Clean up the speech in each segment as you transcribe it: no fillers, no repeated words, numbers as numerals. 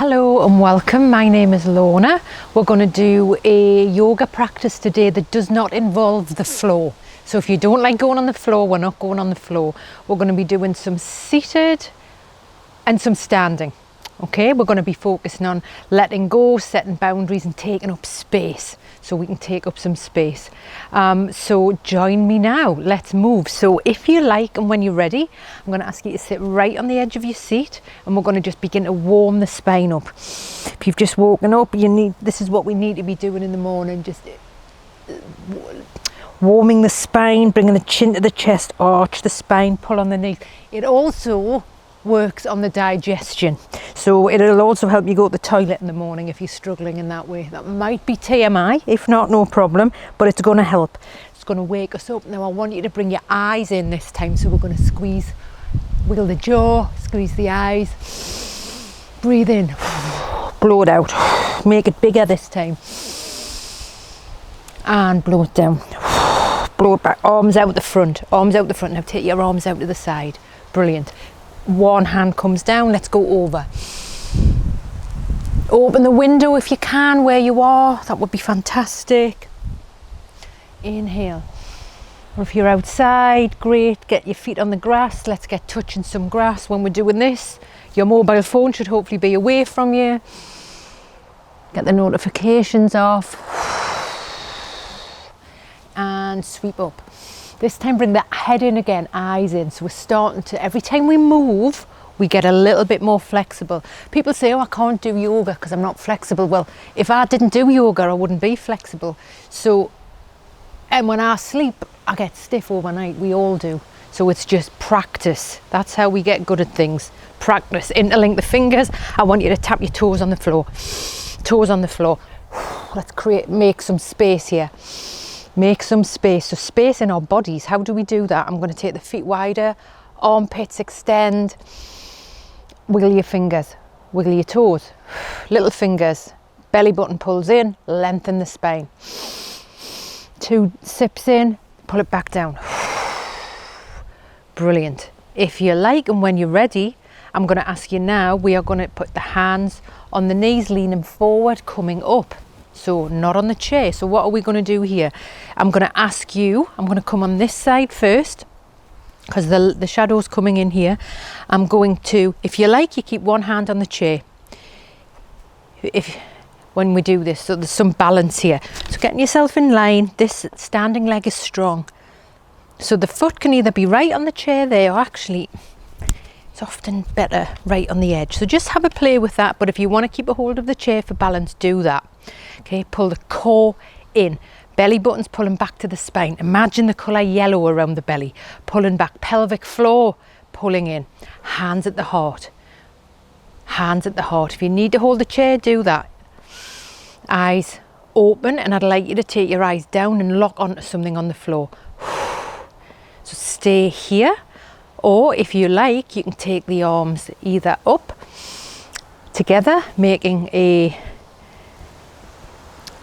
Hello and welcome. My name is Lorna. We're going to do a yoga practice today that does not involve the floor. So if you don't like going on the floor, we're not going on the floor. We're going to be doing some seated and some standing. Okay, we're going to be focusing on letting go, setting boundaries and taking up space. So we can take up some space. So join me now, let's move. So if you like and when you're ready, I'm going to ask you to sit right on the edge of your seat and we're going to just begin to warm the spine up. If you've just woken up, this is what we need to be doing in the morning, just warming the spine, bringing the chin to the chest, arch the spine, pull on the knees. It also works on the digestion, so it'll also help you go to the toilet in the morning if you're struggling in that way. That might be TMI, if not, no problem, but it's going to help. It's going to wake us up. Now I want you to bring your eyes in this time, so we're going to squeeze, wiggle the jaw, squeeze the eyes, breathe in, blow it out, make it bigger this time, and blow it down, blow it back, arms out the front, arms out the front. Now take your arms out to the side. Brilliant. One hand comes down, let's go over. Open the window if you can where you are, that would be fantastic. Inhale. Or if you're outside, great, get your feet on the grass, let's get touching some grass. When we're doing this, your mobile phone should hopefully be away from you. Get the notifications off. And sweep up. This time bring the head in again, eyes in. So we're starting to, every time we move, we get a little bit more flexible. People say, oh, I can't do yoga because I'm not flexible. Well, if I didn't do yoga, I wouldn't be flexible. So, and when I sleep, I get stiff overnight. We all do. So it's just practice. That's how we get good at things. Practice. Interlink the fingers. I want you to tap your toes on the floor. Toes on the floor. Let's make some space here. Make some space. So space in our bodies. How do we do that? I'm going to take the feet wider, armpits extend, wiggle your fingers, wiggle your toes, little fingers, belly button pulls in, lengthen the spine. 2 sips in, pull it back down. Brilliant. If you like and when you're ready, I'm going to ask you now, we are going to put the hands on the knees, leaning forward, coming up. So not on the chair. So what are we going to do here? I'm going to ask you, I'm going to come on this side first because the shadow's coming in here. I'm going to, if you like, you keep one hand on the chair. When we do this, so there's some balance here. So getting yourself in line, this standing leg is strong. So the foot can either be right on the chair there or actually it's often better right on the edge. So just have a play with that. But if you want to keep a hold of the chair for balance, do that. Okay, pull the core in. Belly button's pulling back to the spine. Imagine the colour yellow around the belly. Pulling back. Pelvic floor pulling in. Hands at the heart. Hands at the heart. If you need to hold the chair, do that. Eyes open, and I'd like you to take your eyes down and lock onto something on the floor. So stay here. Or if you like, you can take the arms either up together, making a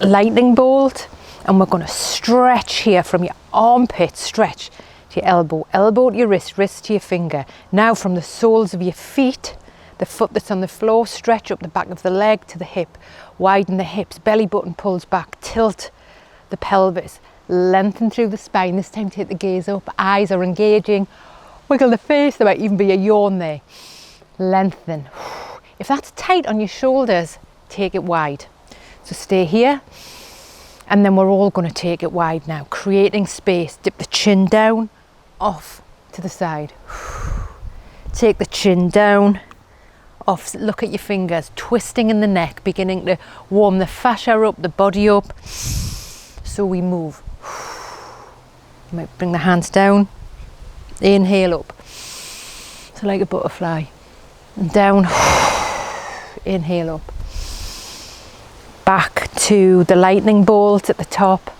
lightning bolt, and we're going to stretch here from your armpit, stretch to your elbow, elbow to your wrist, wrist to your finger. Now from the soles of your feet, the foot that's on the floor, stretch up the back of the leg to the hip, widen the hips, belly button pulls back, tilt the pelvis, lengthen through the spine. This time take the gaze up, eyes are engaging. Wiggle the face, there might even be a yawn there. Lengthen. If that's tight on your shoulders, take it wide. So stay here, and then we're all going to take it wide now, creating space. Dip the chin down, off to the side. Take the chin down, off, look at your fingers, twisting in the neck, beginning to warm the fascia up, the body up. So we move. You might bring the hands down. Inhale up, so like a butterfly, and down, inhale up, back to the lightning bolt at the top,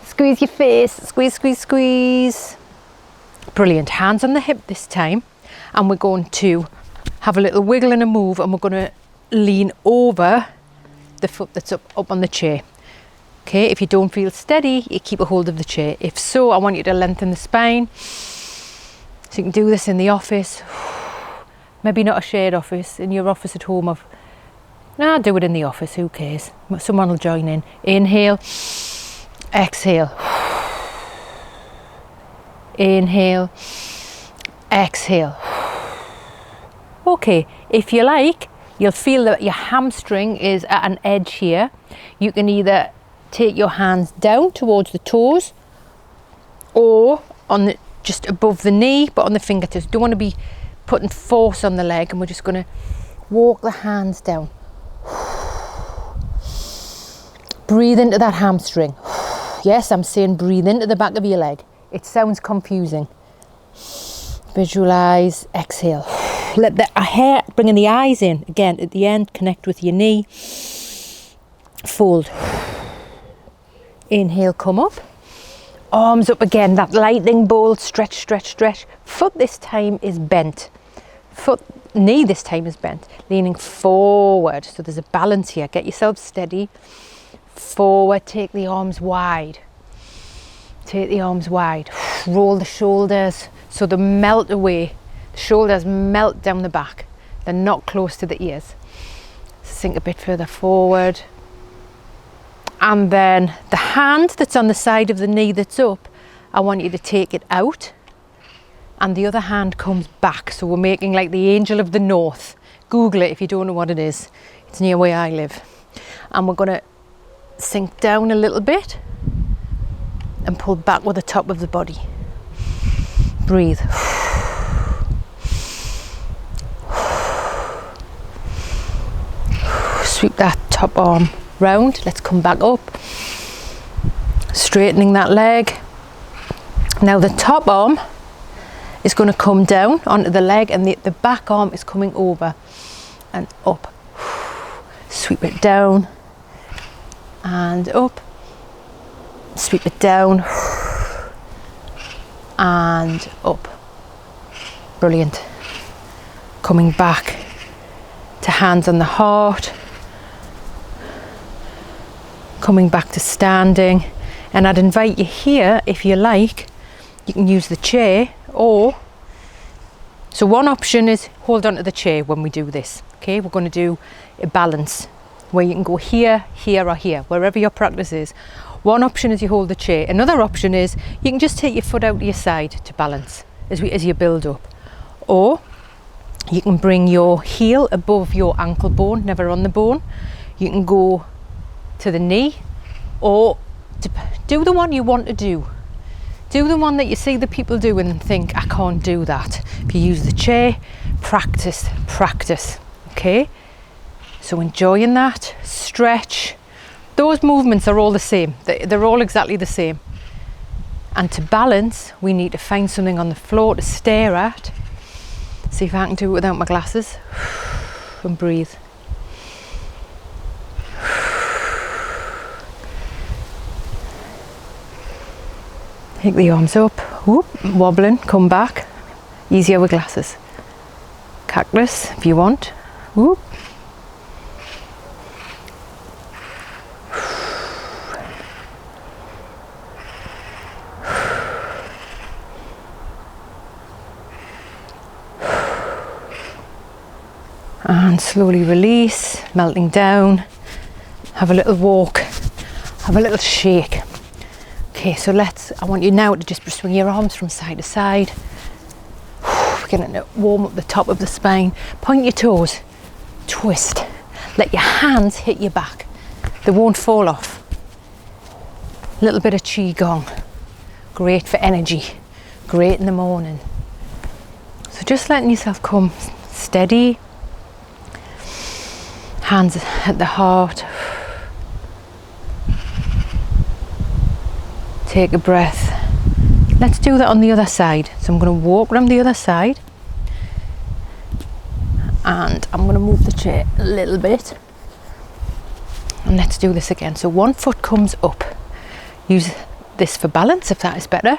squeeze your face, squeeze, squeeze, squeeze. Brilliant. Hands on the hip this time, and we're going to have a little wiggle and a move, and we're going to lean over the foot that's up on the chair. Okay, if you don't feel steady, you keep a hold of the chair. If so, I want you to lengthen the spine. So you can do this in the office, maybe not a shared office, in your office at home of Nah, do it in the office, who cares? Someone will join in. Inhale, exhale. Inhale, exhale. Okay, if you like, you'll feel that your hamstring is at an edge here. You can either take your hands down towards the toes or on the, just above the knee, but on the fingertips. Don't want to be putting force on the leg, and we're just going to walk the hands down. Breathe into that hamstring. Yes, I'm saying breathe into the back of your leg. It sounds confusing. Visualize, exhale. Let the hair, bringing the eyes in. Again, at the end, connect with your knee. Fold. Inhale, come up. Arms up again, that lightning bolt, stretch, stretch, stretch. Foot this time is bent. Knee this time is bent. Leaning forward, so there's a balance here. Get yourself steady. Forward, take the arms wide. Take the arms wide. Roll the shoulders so they melt away. The shoulders melt down the back. They're not close to the ears. Sink a bit further forward. And then the hand that's on the side of the knee that's up, I want you to take it out. And the other hand comes back. So we're making like the angel of the north. Google it if you don't know what it is. It's near where I live. And we're going to sink down a little bit and pull back with the top of the body. Breathe. Sweep that top arm round. Let's come back up. Straightening that leg. Now the top arm is going to come down onto the leg, and the back arm is coming over and up. Sweep it down and up. Sweep it down and up. Brilliant. Coming back to hands on the heart. Coming back to standing. And I'd invite you here, if you like, you can use the chair, or so one option is hold on to the chair when we do this. Okay, we're going to do a balance where you can go here, here or here, wherever your practice is. One option is you hold the chair. Another option is you can just take your foot out to your side to balance as you build up. Or you can bring your heel above your ankle bone, never on the bone. You can go to the knee, or do the one you want to do. Do the one that you see the people do and think, I can't do that. If you use the chair, practice, practice. Okay? So enjoying that, stretch. Those movements are all the same. They're all exactly the same. And to balance, we need to find something on the floor to stare at. See if I can do it without my glasses. And breathe. Take the arms up, whoop, wobbling, come back. Easier with glasses. Cactus if you want. Whoop. And slowly release, melting down. Have a little walk, have a little shake. Okay, so I want you now to just swing your arms from side to side. Beginning to warm up the top of the spine. Point your toes, twist. Let your hands hit your back. They won't fall off. A little bit of Qigong. Great for energy, great in the morning. So just letting yourself come steady. Hands at the heart. Take a breath. Let's do that on the other side. So I'm going to walk around the other side. And I'm going to move the chair a little bit. And let's do this again. So one foot comes up. Use this for balance if that is better.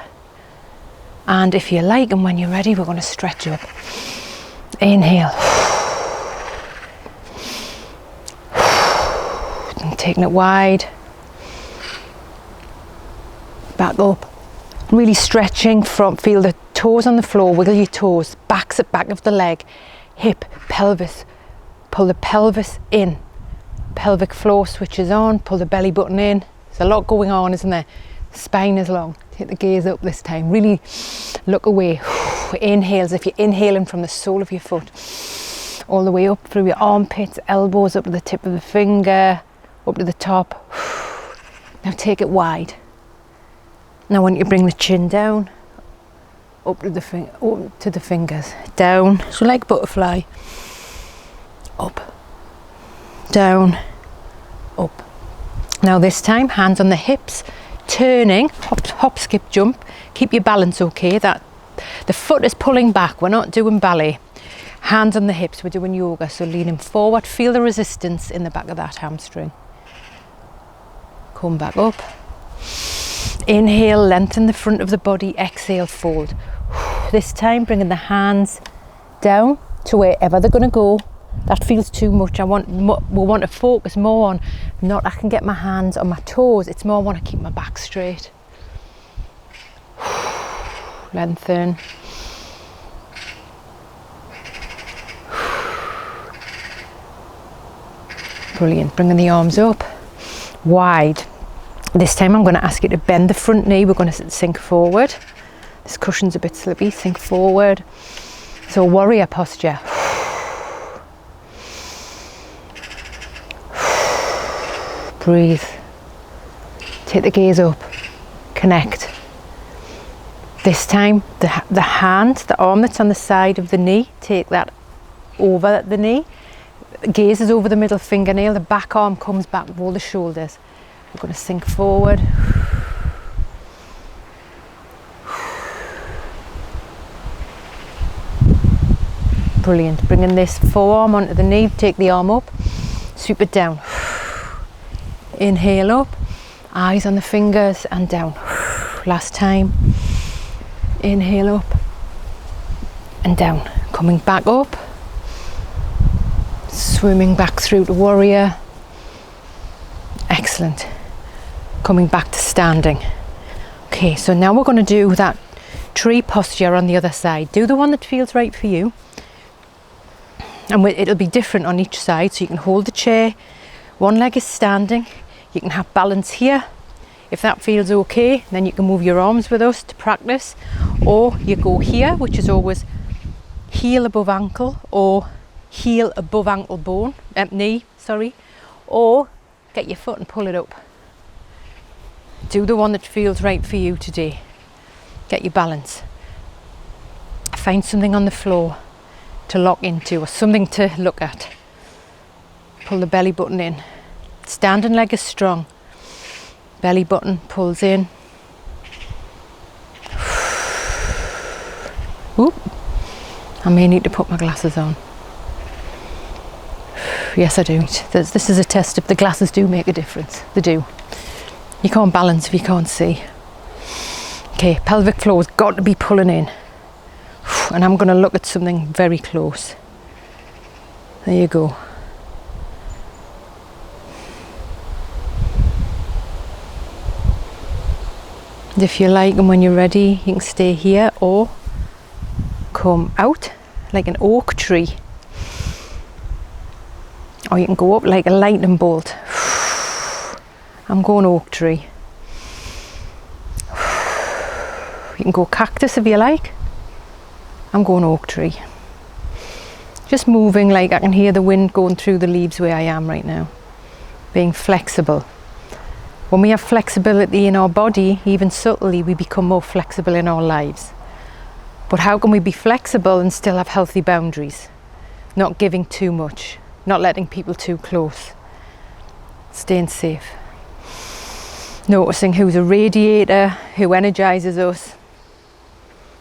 And if you like, and when you're ready, we're going to stretch up. Inhale. And taking it wide. Back up. Really stretching from, feel the toes on the floor, wiggle your toes, back of the leg, hip, pelvis. Pull the pelvis in. pelvic floor switches on, pull the belly button in. There's a lot going on, isn't there? Spine is long. Take the gaze up this time. Really look away. Inhale as if you're inhaling from the sole of your foot. All the way up through your armpits, elbows up to the tip of the finger, up to the top. Now take it wide. Now I want you to bring the chin down, up to the fingers, down, so like butterfly, up, down, up. Now this time, hands on the hips, turning, hop, skip, jump. Keep your balance okay. That the foot is pulling back. We're not doing ballet. Hands on the hips, we're doing yoga. So leaning forward, feel the resistance in the back of that hamstring. Come back up. Inhale, lengthen the front of the body. Exhale, fold. This time, bringing the hands down to wherever they're going to go. That feels too much. We want to focus more on not I can get my hands on my toes. It's more I want to keep my back straight. Lengthen. Brilliant. Bringing the arms up wide. This time I'm going to ask you to bend the front knee. We're going to sink forward. This cushion's a bit slippy. Sink forward. So warrior posture. Breathe. Take the gaze up. Connect. This time the hand, the arm that's on the side of the knee, take that over the knee. Gaze is over the middle fingernail. The back arm comes back, roll the shoulders. We're going to sink forward. Brilliant. Bringing this forearm onto the knee, take the arm up, sweep it down. Inhale up, eyes on the fingers and down. Last time. Inhale up and down. Coming back up. Swimming back through to warrior. Excellent. Coming back to standing. Okay, so now we're going to do that tree posture on the other side. Do the one that feels right for you. And it'll be different on each side. So you can hold the chair. One leg is standing. You can have balance here. If that feels okay, then you can move your arms with us to practice. Or you go here, which is always heel above ankle, or heel above ankle bone, knee, sorry. Or get your foot and pull it up. Do the one that feels right for you today. Get your balance. Find something on the floor to lock into or something to look at. Pull the belly button in. Standing leg is strong. Belly button pulls in. Oop. I may need to put my glasses on. Yes, I do. This is a test if the glasses do make a difference. They do. You can't balance if you can't see. Okay, pelvic floor's got to be pulling in. And I'm going to look at something very close. There you go. And if you like, and when you're ready, you can stay here or come out like an oak tree. Or you can go up like a lightning bolt. I'm going oak tree. You can go cactus if you like. I'm going oak tree. Just moving like I can hear the wind going through the leaves where I am right now. Being flexible. When we have flexibility in our body, even subtly, we become more flexible in our lives. But how can we be flexible and still have healthy boundaries? Not giving too much, not letting people too close. Staying safe. Noticing who's a radiator, who energizes us,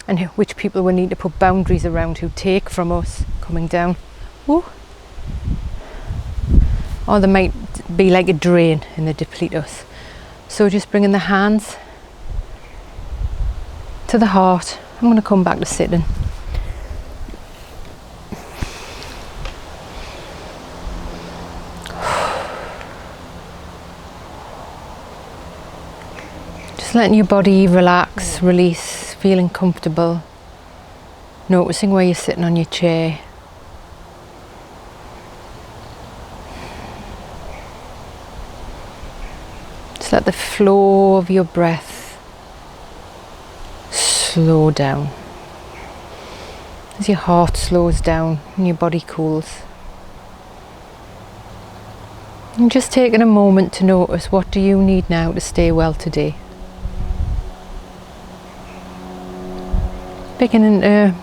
and which people we need to put boundaries around, who take from us, coming down. Ooh. Or they might be like a drain and they deplete us. So just bringing the hands to the heart. I'm going to come back to sitting. Just letting your body relax, release, feeling comfortable. Noticing where you're sitting on your chair. Just let the flow of your breath slow down. As your heart slows down and your body cools. And just taking a moment to notice, what do you need now to stay well today? Beginning to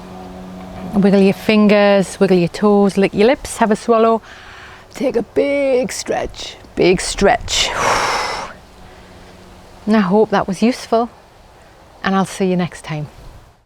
wiggle your fingers, wiggle your toes, lick your lips, have a swallow. Take a big stretch, big stretch. And I hope that was useful, and I'll see you next time.